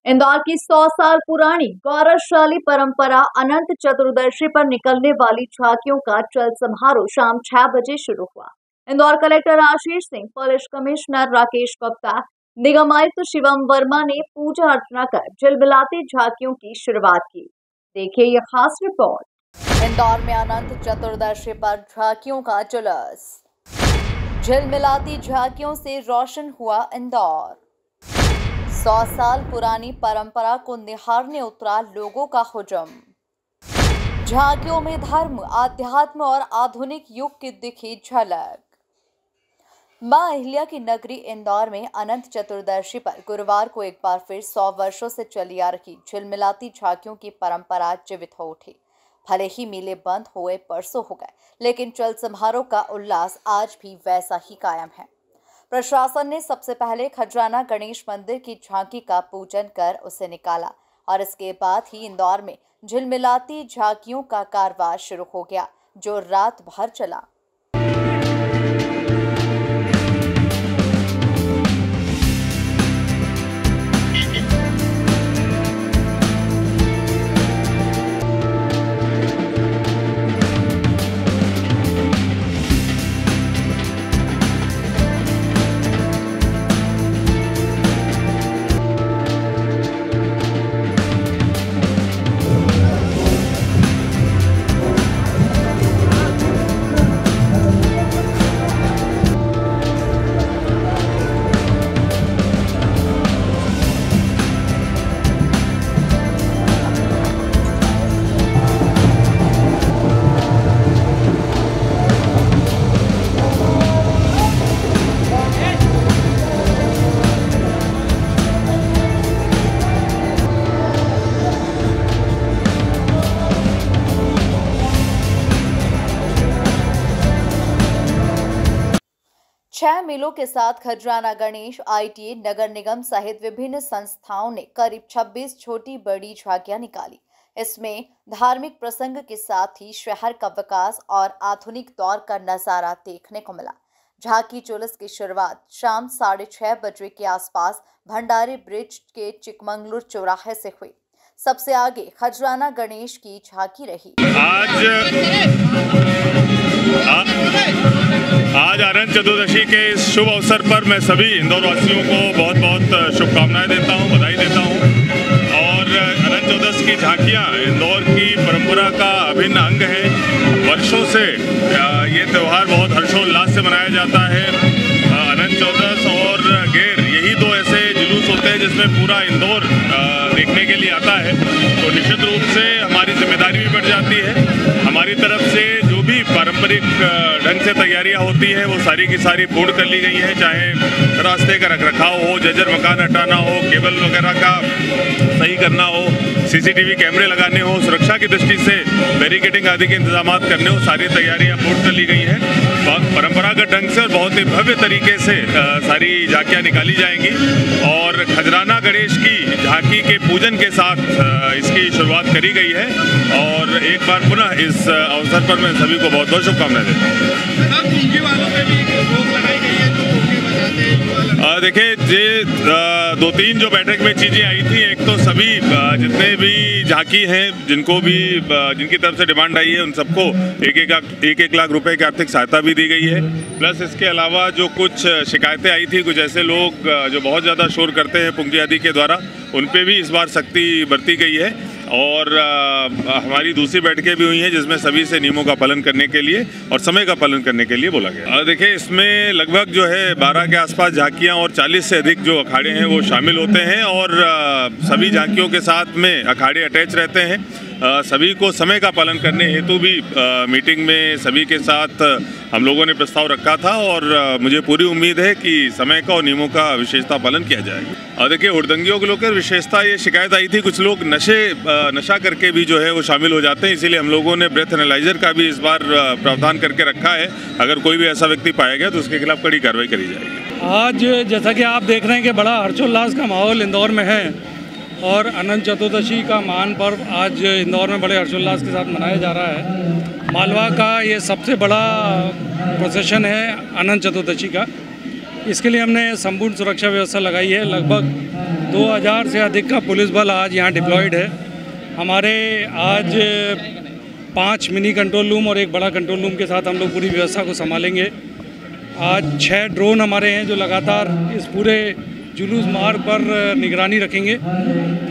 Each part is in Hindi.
इंदौर की 100 साल पुरानी गौरवशाली परंपरा अनंत चतुर्दशी पर निकलने वाली झांकियों का चल समारोह शाम 6 बजे शुरू हुआ। Indore collector Ashish Singh, police commissioner Rakesh Gupta, निगम आयुक्त शिवम वर्मा ने पूजा अर्चना कर झिलमिलाती झांकियों की शुरुआत की। देखिए ये खास रिपोर्ट। इंदौर में अनंत चतुर्दशी पर झांकियों का जुलूस, झिलमिलाती झांकियों से रोशन हुआ इंदौर। 100 साल पुरानी परंपरा को निहारने उतरा लोगों का हुजूम। झांकियों में धर्म, आध्यात्म और आधुनिक युग की दिखी झलक। मां अहिल्या की नगरी इंदौर में अनंत चतुर्दशी पर गुरुवार को एक बार फिर 100 वर्षों से चली आ रही झिलमिलाती झांकियों की परंपरा जीवित हो उठी। भले ही मेले बंद हुए परसों हो गए, लेकिन चल समारोह का उल्लास आज भी वैसा ही कायम है। प्रशासन ने सबसे पहले खजराना गणेश मंदिर की झांकी का पूजन कर उसे निकाला और इसके बाद ही इंदौर में झिलमिलाती झांकियों का कारवां शुरू हो गया, जो रात भर चला। छह मेलों के साथ खजराना गणेश, ITA, नगर निगम सहित विभिन्न संस्थाओं ने करीब 26 छोटी बड़ी झांकियां निकाली। इसमें धार्मिक प्रसंग के साथ ही शहर का विकास और आधुनिक दौर का नजारा देखने को मिला। झांकी जुलूस की शुरुआत शाम 6:30 बजे के आसपास भंडारी ब्रिज के चिकमंगलूर चौराहे से हुई। सबसे आगे खजराना गणेश की झांकी रही। आज अनंत चतुर्दशी के इस शुभ अवसर पर मैं सभी इंदौर वासियों को बहुत बहुत शुभकामनाएं देता हूं, बधाई देता हूं। और अनंत चतुर्दशी की झांकियां इंदौर की परंपरा का अभिन्न अंग है। वर्षों से ये त्यौहार बहुत हर्षोल्लास से मनाया जाता है। अनंत चतुर्दशी और गेर, यही दो ऐसे जुलूस होते हैं जिसमें पूरा इंदौर देखने के लिए आता है। तो निश्चित रूप से हमारी जिम्मेदारी भी बढ़ जाती है। हमारी तरफ से जो भी पारंपरिक ढंग से तैयारियां होती है वो सारी की सारी पूर्ण कर ली गई है। चाहे रास्ते का रखरखाव हो, जर्जर मकान हटाना हो, केबल वगैरह का सही करना हो, CCTV कैमरे लगाने हो, सुरक्षा की दृष्टि से बैरिकेडिंग आदि के इंतजाम करने हो, सारी तैयारियां पूर्ण कर ली गई हैं। परंपरागत ढंग से और बहुत ही भव्य तरीके से सारी झांकियां निकाली जाएंगी और खजराना गणेश की झांकी के पूजन के साथ इसकी शुरुआत करी गई है। और एक बार पुनः इस अवसर पर मैं सभी को बहुत बहुत शुभकामनाएं देता हूँ। देखिए, ये 2-3 जो बैठक में चीजें आई थी, एक तो सभी जितने भी झांकी हैं जिनकी तरफ से डिमांड आई है उन सबको 1-1 लाख रुपए की आर्थिक सहायता भी दी गई है। प्लस इसके अलावा जो कुछ शिकायतें आई थी, कुछ ऐसे लोग जो बहुत ज़्यादा शोर करते हैं पुंगी आदि के द्वारा, उन पे भी इस बार सख्ती बरती गई है। और हमारी दूसरी बैठकें भी हुई हैं जिसमें सभी से नियमों का पालन करने के लिए और समय का पालन करने के लिए बोला गया। देखिए, इसमें लगभग जो है 12 के आसपास झांकियां और 40 से अधिक जो अखाड़े हैं वो शामिल होते हैं और सभी झांकियों के साथ में अखाड़े अटैच रहते हैं। सभी को समय का पालन करने हेतु भी मीटिंग में सभी के साथ हम लोगों ने प्रस्ताव रखा था और मुझे पूरी उम्मीद है कि समय का और नियमों का विशेषता पालन किया जाएगा। और देखिए, हुड़दंगियों को लेकर विशेषता ये शिकायत आई थी, कुछ लोग नशा करके भी जो है वो शामिल हो जाते हैं, इसीलिए हम लोगों ने ब्रेथ एनालाइजर का भी इस बार प्रावधान करके रखा है। अगर कोई भी ऐसा व्यक्ति पाया गया तो उसके खिलाफ कड़ी कार्रवाई करी जाएगी। आज जैसा कि आप देख रहे हैं कि बड़ा हर्षोल्लास का माहौल इंदौर में है और अनंत चतुर्दशी का महान पर्व आज इंदौर में बड़े हर्षोल्लास के साथ मनाया जा रहा है। मालवा का ये सबसे बड़ा प्रोसेशन है अनंत चतुर्दशी का। इसके लिए हमने संपूर्ण सुरक्षा व्यवस्था लगाई है। लगभग 2000 से अधिक का पुलिस बल आज यहाँ डिप्लॉयड है। हमारे आज 5 मिनी कंट्रोल रूम और एक बड़ा कंट्रोल रूम के साथ हम लोग पूरी व्यवस्था को संभालेंगे। आज 6 ड्रोन हमारे हैं जो लगातार इस पूरे जुलूस मार्ग पर निगरानी रखेंगे।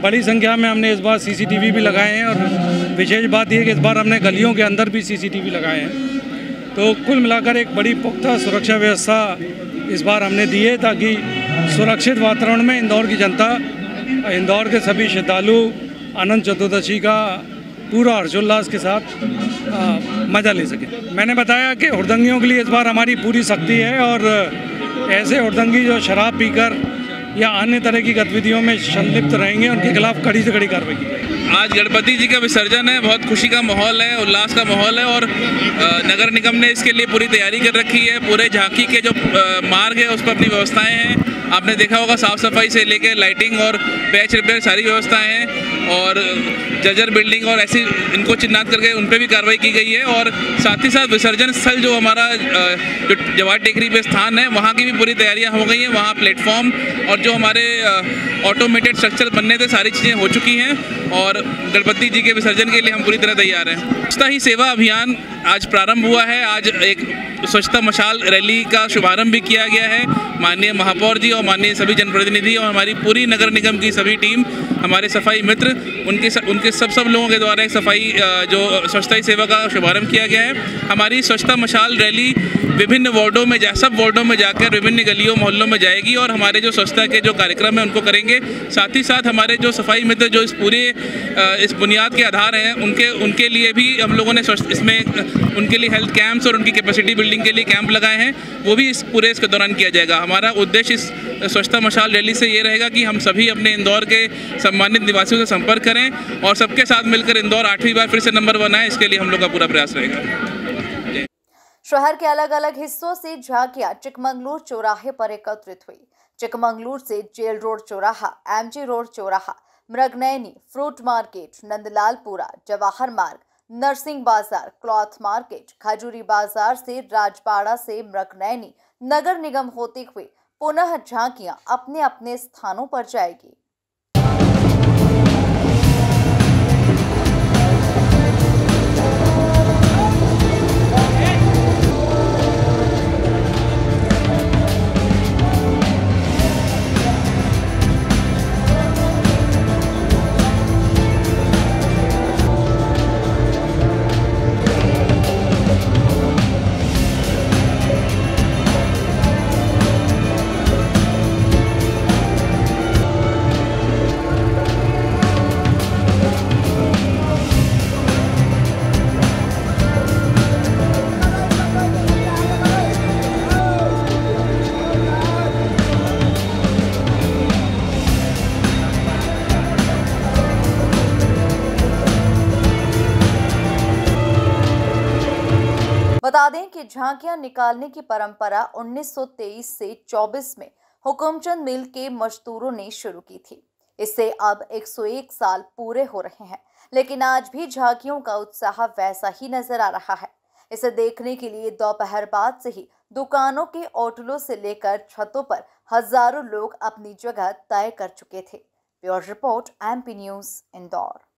बड़ी संख्या में हमने इस बार CCTV भी लगाए हैं और विशेष बात यह है कि इस बार हमने गलियों के अंदर भी CCTV लगाए हैं। तो कुल मिलाकर एक बड़ी पुख्ता सुरक्षा व्यवस्था इस बार हमने दी है ताकि सुरक्षित वातावरण में इंदौर की जनता, इंदौर के सभी श्रद्धालु अनंत चतुर्दशी का पूरा हर्षोल्लास के साथ मज़ा ले सके। मैंने बताया कि हुड़दंगियों के लिए इस बार हमारी पूरी सख्ती है और ऐसे हुड़दंगी जो शराब पीकर या अन्य तरह की गतिविधियों में संलिप्त रहेंगे उनके खिलाफ कड़ी से कड़ी कार्रवाई की जाएगी। आज गणपति जी का विसर्जन है, बहुत खुशी का माहौल है, उल्लास का माहौल है और नगर निगम ने इसके लिए पूरी तैयारी कर रखी है। पूरे झांकी के जो मार्ग है उस पर अपनी व्यवस्थाएं हैं। आपने देखा होगा साफ सफाई से लेकर लाइटिंग और पैच रिपेयर सारी व्यवस्थाएं हैं और जर्जर बिल्डिंग और ऐसी इनको चिन्हित करके उन पर भी कार्रवाई की गई है। और साथ ही साथ विसर्जन स्थल जो हमारा जो जवाहर टेकरी पे स्थान है वहाँ की भी पूरी तैयारियाँ हो गई हैं। वहाँ प्लेटफॉर्म और जो हमारे ऑटोमेटेड स्ट्रक्चर बनने थे सारी चीज़ें हो चुकी हैं और गणपति जी के विसर्जन के लिए हम पूरी तरह तैयार हैं। स्वच्छता ही सेवा अभियान आज प्रारंभ हुआ है। आज एक स्वच्छता मशाल रैली का शुभारंभ भी किया गया है। माननीय महापौर जी और माननीय सभी जनप्रतिनिधि और हमारी पूरी नगर निगम की सभी टीम, हमारे सफाई मित्र, उनके सब लोगों के द्वारा एक सफाई जो स्वच्छता ही सेवा का शुभारंभ किया गया है। हमारी स्वच्छता मशाल रैली विभिन्न वार्डों में सब वार्डों में जाकर विभिन्न गलियों मोहल्लों में जाएगी और हमारे जो स्वच्छता के जो कार्यक्रम है उनको करेंगे। साथ ही साथ हमारे जो सफाई मित्र जो इस बुनियाद के आधार हैं उनके लिए भी हम लोगों ने इसमें उनके लिए हेल्थ कैंप्स और उनकी कैपेसिटी बिल्डिंग के लिए कैंप लगाए हैं, वो भी इसके दौरान किया जाएगा। हमारा उद्देश्य इस स्वच्छता मशाल रैली से ये रहेगा कि हम सभी अपने इंदौर के सम्मानित निवासियों से संपर्क करें और सबके साथ मिलकर इंदौर 8वीं बार फिर से नंबर 1 आए, इसके लिए हम लोग का पूरा प्रयास रहेगा। शहर के अलग अलग हिस्सों से झांकियां चिकमंगलूर चौराहे पर एकत्रित हुई। चिकमंगलूर से जेल रोड चौराहा, MG रोड चौराहा, मृगनयनी, फ्रूट मार्केट, नंदलालपुरा, जवाहर मार्ग, नरसिंह बाजार, क्लॉथ मार्केट, खजूरी बाजार से राजपाड़ा से मृगनयनी नगर निगम होते हुए पुनः झांकियां अपने अपने स्थानों पर जाएगी। बता दें कि झांकियां निकालने की परंपरा 1923 से 24 में हुकुमचंद मिल के मजदूरों ने शुरू की थी। इससे अब 101 साल पूरे हो रहे हैं, लेकिन आज भी झांकियों का उत्साह वैसा ही नजर आ रहा है। इसे देखने के लिए दोपहर बाद से ही दुकानों के होटलों से लेकर छतों पर हजारों लोग अपनी जगह तय कर चुके थे। Bureau report, MP news, Indore.